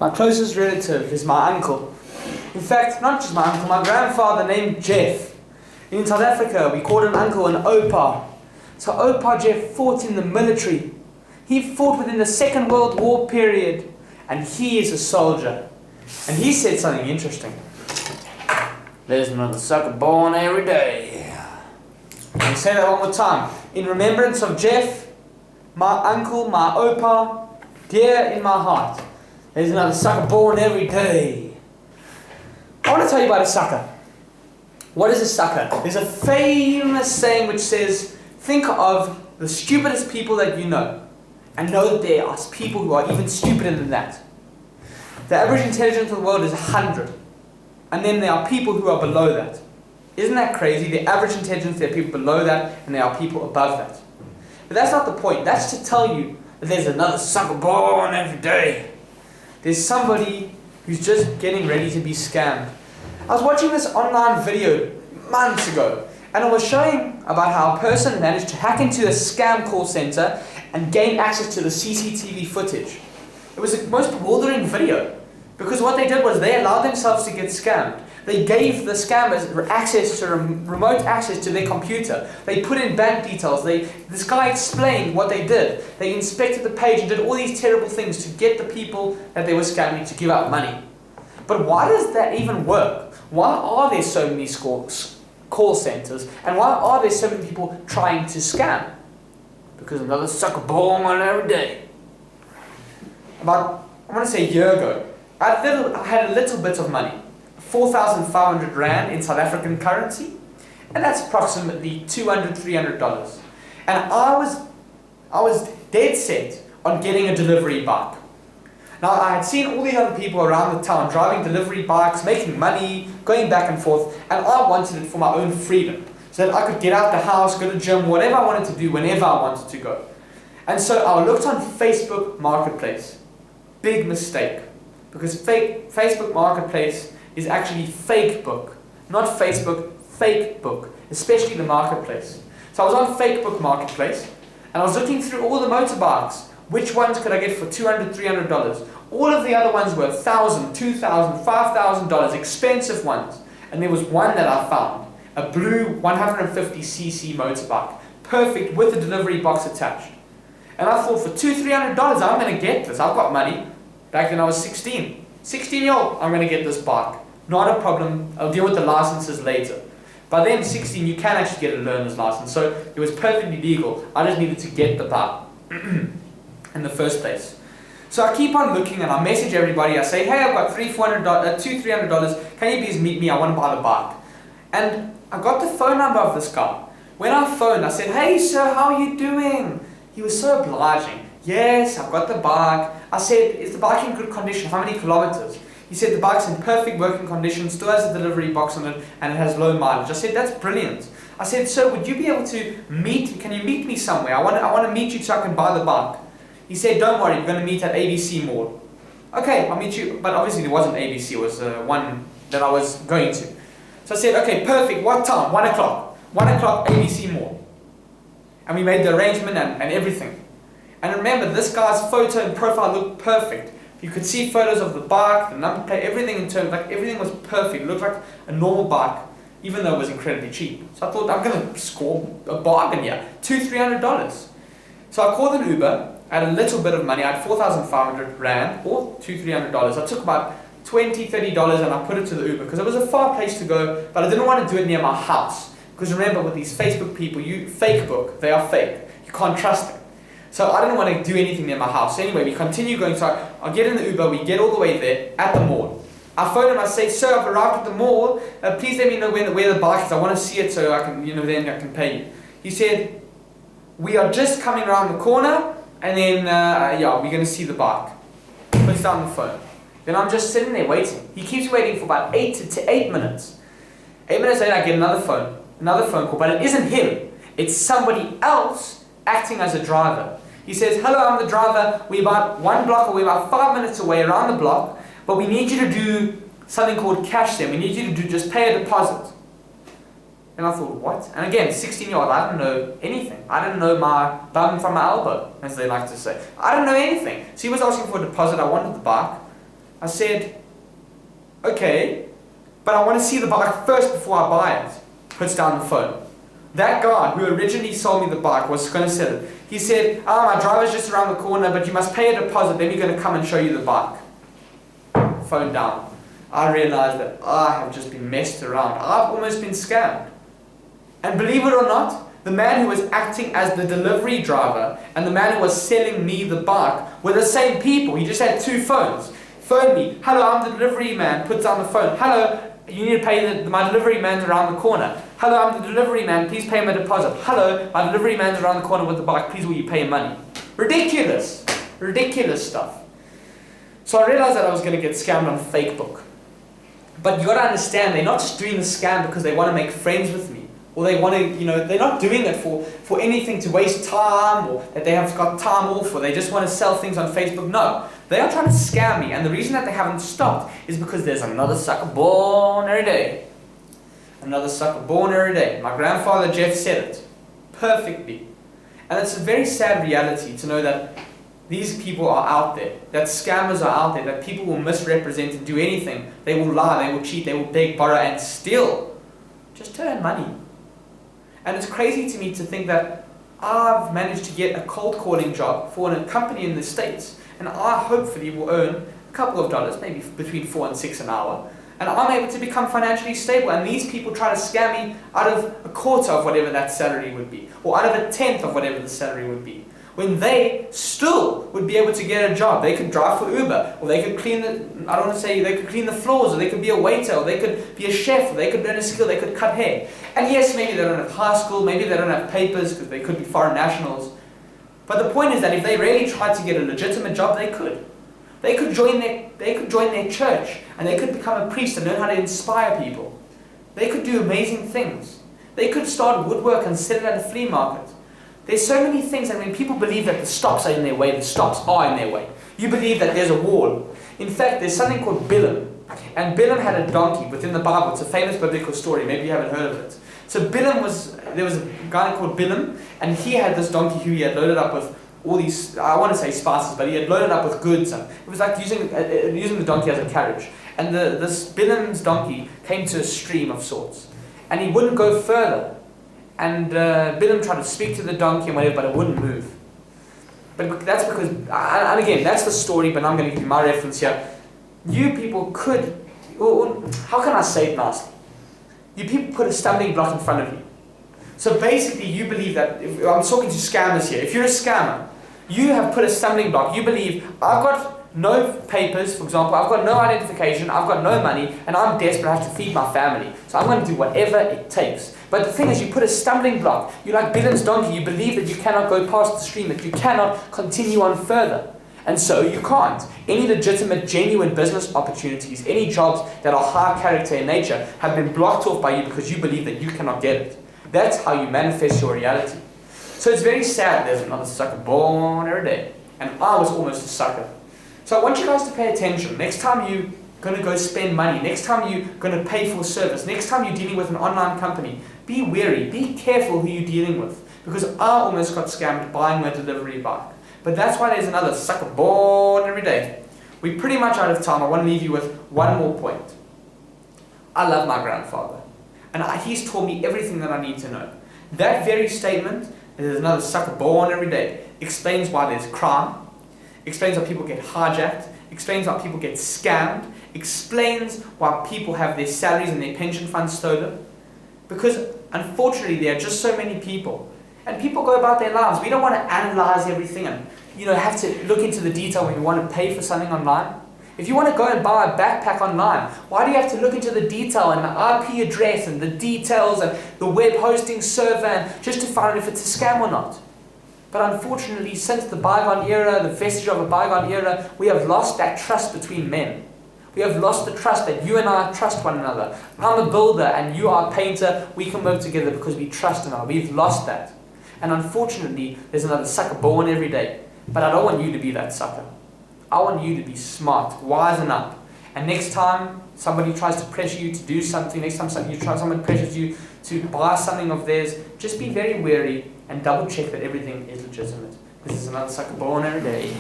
My closest relative is my uncle. In fact, not just my uncle, my grandfather named Jeff. In South Africa, we called an uncle an Opa. So Opa Jeff fought in the military. He fought within the Second World War period, and he is a soldier. And he said something interesting. There's another sucker born every day. I'll say that one more time. In remembrance of Jeff, my uncle, my Opa, dear in my heart. There's another sucker born every day. I want to tell you about a sucker. What is a sucker? There's a famous saying which says, think of the stupidest people that you know, and know that there are people who are even stupider than that. The average intelligence of the world is 100, and then there are people who are below that. Isn't that crazy? The average intelligence, there are people below that, and there are people above that. But that's not the point. That's to tell you that there's another sucker born every day. There's somebody who's just getting ready to be scammed. I was watching this online video months ago, and it was showing about how a person managed to hack into a scam call center and gain access to the CCTV footage. It was the most bewildering video, because what they did was they allowed themselves to get scammed. They gave the scammers access to remote access to their computer. They put in bank details. This guy explained what they did. They inspected the page and did all these terrible things to get the people that they were scamming to give out money. But why does that even work? Why are there so many call centers, and why are there so many people trying to scam? Because another sucker born every day. About, I want to say a year ago, I had a little bit of money. 4,500 Rand in South African currency, and that's approximately $200, $300. And I was dead set on getting a delivery bike. Now, I had seen all these other people around the town driving delivery bikes, making money, going back and forth, and I wanted it for my own freedom, so that I could get out the house, go to the gym, whatever I wanted to do, whenever I wanted to go. And so I looked on Facebook Marketplace. Big mistake, because Facebook Marketplace is actually fake book, not Facebook, fake book, especially the marketplace. So I was on Facebook Marketplace, and I was looking through all the motorbikes. Which ones could I get for $200, $300? All of the other ones were $1,000, $2,000, $5,000, expensive ones. And there was one that I found, a blue 150cc motorbike, perfect with a delivery box attached. And I thought, for $200, $300, I'm going to get this. I've got money. Back then I was 16. 16-year-old, I'm going to get this bike. Not a problem. I'll deal with the licenses later. By then, 16, you can actually get a learner's license. So it was perfectly legal. I just needed to get the bike in the first place. So I keep on looking, and I message everybody. I say, hey, I've got $300. Can you please meet me? I want to buy the bike. And I got the phone number of this guy. When I phoned, I said, hey, sir, how are you doing? He was so obliging. Yes, I've got the bike. I said, is the bike in good condition? How many kilometers? He said the bike's in perfect working condition, still has a delivery box on it, and it has low mileage. I said, that's brilliant. I said, sir, would you be able to can you meet me somewhere? I want to meet you so I can buy the bike. He said, don't worry, we're going to meet at ABC Mall. Okay, I'll meet you, but obviously there wasn't ABC, it was one that I was going to. So I said, okay, perfect, what time? 1 o'clock. 1 o'clock, ABC Mall. And we made the arrangement and everything. And remember, this guy's photo and profile looked perfect. You could see photos of the bike, the number plate, everything in terms, like everything was perfect. It looked like a normal bike, even though it was incredibly cheap. So I thought, I'm going to score a bargain here. $200, $300. So I called an Uber. I had a little bit of money. I had 4,500 Rand, or $200, $300. I took about $20, $30 and I put it to the Uber, because it was a far place to go, but I didn't want to do it near my house. Because remember, with these Facebook people, fake book, they are fake. You can't trust them. So I didn't want to do anything near my house. So anyway, we continue going. So I'll get in the Uber. We get all the way there at the mall. I phone him. I say, sir, I've arrived at the mall. Please let me know where the bike is. I want to see it so I can, then I can pay you. He said, we are just coming around the corner, and then, we're going to see the bike. Puts down the phone. Then I'm just sitting there waiting. He keeps waiting for about 8 minutes. 8 minutes later, I get another phone call, but it isn't him. It's somebody else acting as a driver. He says, hello, I'm the driver. We're about 1 block away, about 5 minutes away around the block, but we need you to do something called cash them. We need you to just pay a deposit. And I thought, what? And again, 16-year-old, I didn't know anything. I didn't know my bum from my elbow, as they like to say. I didn't know anything. So he was asking for a deposit. I wanted the bike. I said, okay, but I want to see the bike first before I buy it. Puts down the phone. That guy who originally sold me the bike was going to sell it. He said, my driver's just around the corner, but you must pay a deposit, then we're going to come and show you the bike. Phone down. I realized that I have just been messed around. I've almost been scammed. And believe it or not, the man who was acting as the delivery driver and the man who was selling me the bike were the same people. He just had two phones. Phone me. Hello, I'm the delivery man. Puts down the phone. Hello, you need to pay my delivery man's around the corner. Hello, I'm the delivery man. Please pay my deposit. Hello, my delivery man's around the corner with the bike. Please will you pay him money? Ridiculous. Ridiculous stuff. So I realized that I was going to get scammed on Facebook. But you got to understand, they're not just doing the scam because they want to make friends with me. Or they want to, they're not doing it for anything to waste time or that they have got time off or they just want to sell things on Facebook. No, they are trying to scam me. And the reason that they haven't stopped is because there's another sucker born every day. Another sucker born every day. My grandfather Jeff said it perfectly. And it's a very sad reality to know that these people are out there, that scammers are out there, that people will misrepresent and do anything. They will lie, they will cheat, they will beg, borrow and steal just to earn money. And it's crazy to me to think that I've managed to get a cold calling job for a company in the States, and I hopefully will earn a couple of dollars, maybe between $4 and $6 an hour, and I'm able to become financially stable. And these people try to scam me out of a quarter of whatever that salary would be, or out of a tenth of whatever the salary would be, when they still would be able to get a job. They could drive for Uber, or they could clean they could clean the floors, or they could be a waiter, or they could be a chef, or they could learn a skill, they could cut hair. And yes, maybe they don't have high school, maybe they don't have papers, because they could be foreign nationals. But the point is that if they really tried to get a legitimate job, they could. They could join their church, and they could become a priest and learn how to inspire people. They could do amazing things. They could start woodwork and sell it at a flea market. There's so many things, and when people believe that the stops are in their way, the stops are in their way. You believe that there's a wall. In fact, there's something called Bilam. And Bilam had a donkey within the Bible. It's a famous biblical story. Maybe you haven't heard of it. So there was a guy called Bilam, and he had this donkey who he had loaded up with all these, I want to say spices, but he had loaded up with goods. And it was like using the donkey as a carriage. And this Bilam's donkey came to a stream of sorts. And he wouldn't go further. And Bilam tried to speak to the donkey and whatever, but it wouldn't move. But that's because, and again, that's the story, but I'm going to give you my reference here. You people could, how can I say it nicely? You people put a stumbling block in front of you. So basically you believe that, I'm talking to scammers here, if you're a scammer, you have put a stumbling block. You believe, I've got no papers, for example, I've got no identification, I've got no money, and I'm desperate, I have to feed my family. So I'm going to do whatever it takes. But the thing is, you put a stumbling block. You're like Bilam's donkey, you believe that you cannot go past the stream, that you cannot continue on further. And so you can't. Any legitimate, genuine business opportunities, any jobs that are high character in nature have been blocked off by you because you believe that you cannot get it. That's how you manifest your reality. So it's very sad there's another sucker born every day. And I was almost a sucker. So I want you guys to pay attention. Next time you're going to go spend money, next time you're going to pay for service, next time you're dealing with an online company, be wary, be careful who you're dealing with. Because I almost got scammed buying my delivery bike. But that's why there's another sucker born every day. We're pretty much out of time. I want to leave you with one more point. I love my grandfather. And he's taught me everything that I need to know. That very statement, there's another sucker born every day, explains why there's crime, explains why people get hijacked, explains why people get scammed, explains why people have their salaries and their pension funds stolen. Because unfortunately there are just so many people. And people go about their lives. We don't want to analyze everything and have to look into the detail when we want to pay for something online. If you want to go and buy a backpack online, why do you have to look into the detail and the IP address and the details and the web hosting server and just to find out if it's a scam or not? But unfortunately, since the bygone era, the vestige of a bygone era, we have lost that trust between men. We have lost the trust that you and I trust one another. I'm a builder and you are a painter. We can work together because we trust one another. We've lost that. And unfortunately, there's another sucker born every day. But I don't want you to be that sucker. I want you to be smart, wisen up. And next time somebody tries to pressure you to do something, next time someone pressures you to buy something of theirs, just be very wary and double check that everything is legitimate. This is another sucker born every day.